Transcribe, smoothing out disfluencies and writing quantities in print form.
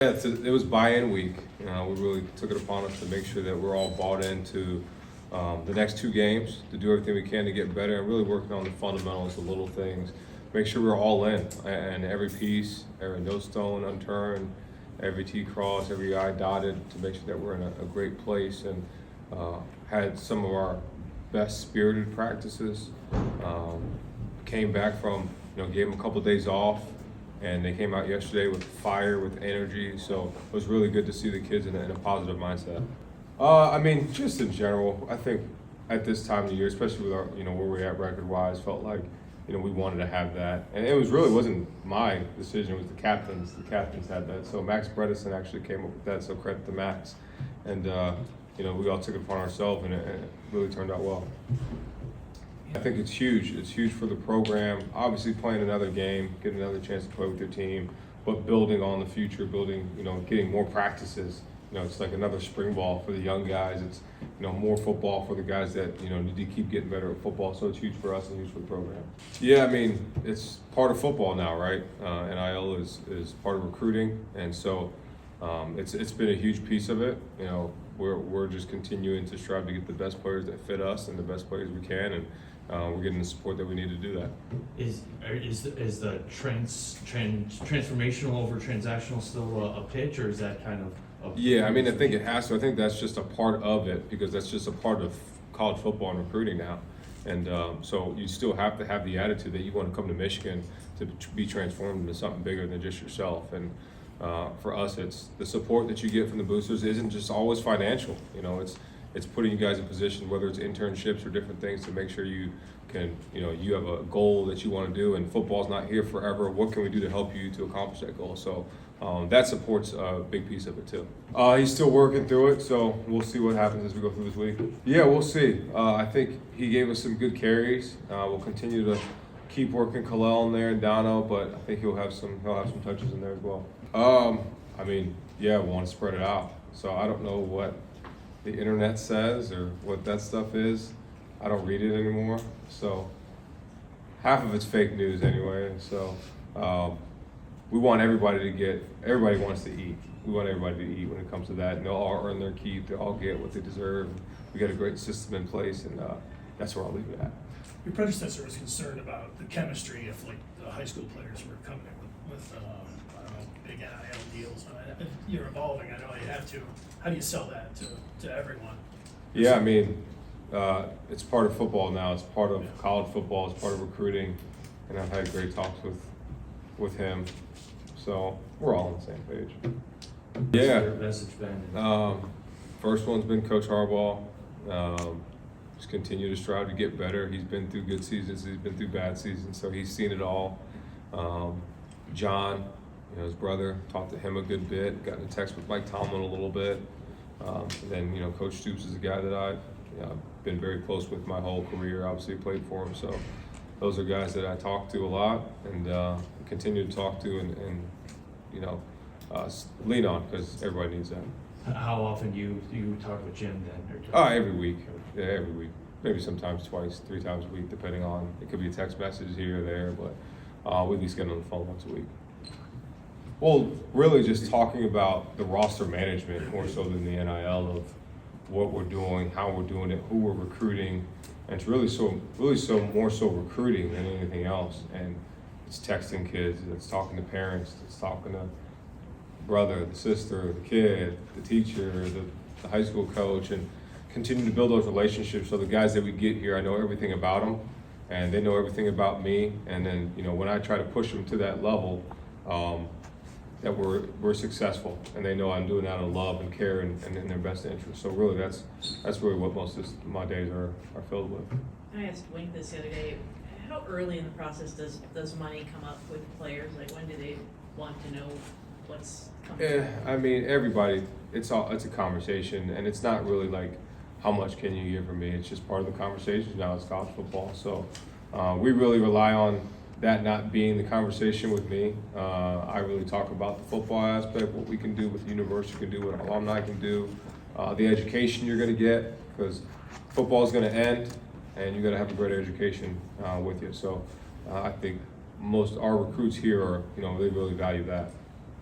Yeah, it was buy-in week. We really took it upon us to make sure that we're all bought into the next two games, to do everything we can to get better, and really working on the fundamentals, the little things. Make sure we're all in, and every piece, every no stone unturned, every T crossed, every I dotted, to make sure that we're in a great place. And had some of our best spirited practices. Came back from, gave them a couple of days off, and they came out yesterday with fire, with energy. So it was really good to see the kids in a positive mindset. Just in general, I think at this time of the year, especially with our, where we're at record-wise, felt like, we wanted to have that. And it wasn't my decision, it was the captains. The captains had that. So Max Bredesen actually came up with that, so credit to Max. And, we all took it upon ourselves, and it really turned out well. I think it's huge. It's huge for the program. Obviously, playing another game, getting another chance to play with your team, but building on the future, getting more practices. It's like another spring ball for the young guys. It's, more football for the guys that, need to keep getting better at football. So it's huge for us and huge for the program. Yeah, it's part of football now, right? NIL is part of recruiting, and so it's been a huge piece of it. We're just continuing to strive to get the best players that fit us and the best players we can, and we're getting the support that we need to do that. Is the transformational over transactional still a pitch, or is that kind of? Yeah, I think it has to. I think that's just a part of it, because that's just a part of college football and recruiting now. And so you still have to have the attitude that you want to come to Michigan to be transformed into something bigger than just yourself. And for us, it's the support that you get from the boosters isn't just always financial. It's putting you guys in position, whether it's internships or different things, to make sure you can, you have a goal that you want to do, and football's not here forever. What can we do to help you to accomplish that goal? So that support's a big piece of it too. He's still working through it, so we'll see what happens as we go through this week. Yeah, we'll see. I think he gave us some good carries. We'll continue to keep working Kalel in there and Dono, but I think he'll have some touches in there as well. We want to spread it out. So I don't know what the internet says or what that stuff is. I don't read it anymore. So half of it's fake news anyway. So we want everybody wants to eat. We want everybody to eat when it comes to that. And they'll all earn their keep. They'll all get what they deserve. We got a great system in place, and that's where I'll leave it at. Your predecessor was concerned about the chemistry if the high school players were coming in with big NIL deals. You're evolving, I know you have to. How do you sell that to everyone? Yeah, it's part of football now. It's part of college football. It's part of recruiting, and I've had great talks with him. So we're all on the same page. Yeah. What's your message been? First one's been Coach Harbaugh. Just continue to strive to get better. He's been through good seasons. He's been through bad seasons, so he's seen it all. John, his brother, talked to him a good bit. Got in text with Mike Tomlin a little bit. And then, Coach Stoops is a guy that I've been very close with my whole career. Obviously played for him, so those are guys that I talk to a lot and continue to talk to and lean on, because everybody needs that. How often do you talk with Jim then? Every week. Yeah, every week. Maybe sometimes twice, 3 times a week, depending on. It could be a text message here or there, but we at least get on the phone once a week. Well, really just talking about the roster management more so than the NIL, of what we're doing, how we're doing it, who we're recruiting, and it's really more so recruiting than anything else. And it's texting kids, it's talking to parents, it's talking to brother, the sister, the kid, the teacher, the high school coach, and continue to build those relationships. So the guys that we get here, I know everything about them, and they know everything about me. And then, when I try to push them to that level, that we're successful, and they know I'm doing that out of love and care and in their best interest. So really, that's really what most of my days are filled with. I asked Wink this the other day. How early in the process does money come up with players? Like, when do they want to know what's coming? Everybody. It's a conversation, and it's not really like how much can you give for me. It's just part of the conversation now. It's college football, so we really rely on that not being the conversation with me. I really talk about the football aspect, what we can do, what the university can do, what alumni can do, the education you're going to get, because football is going to end, and you got to have a great education with you. So I think most our recruits here are, they really value that.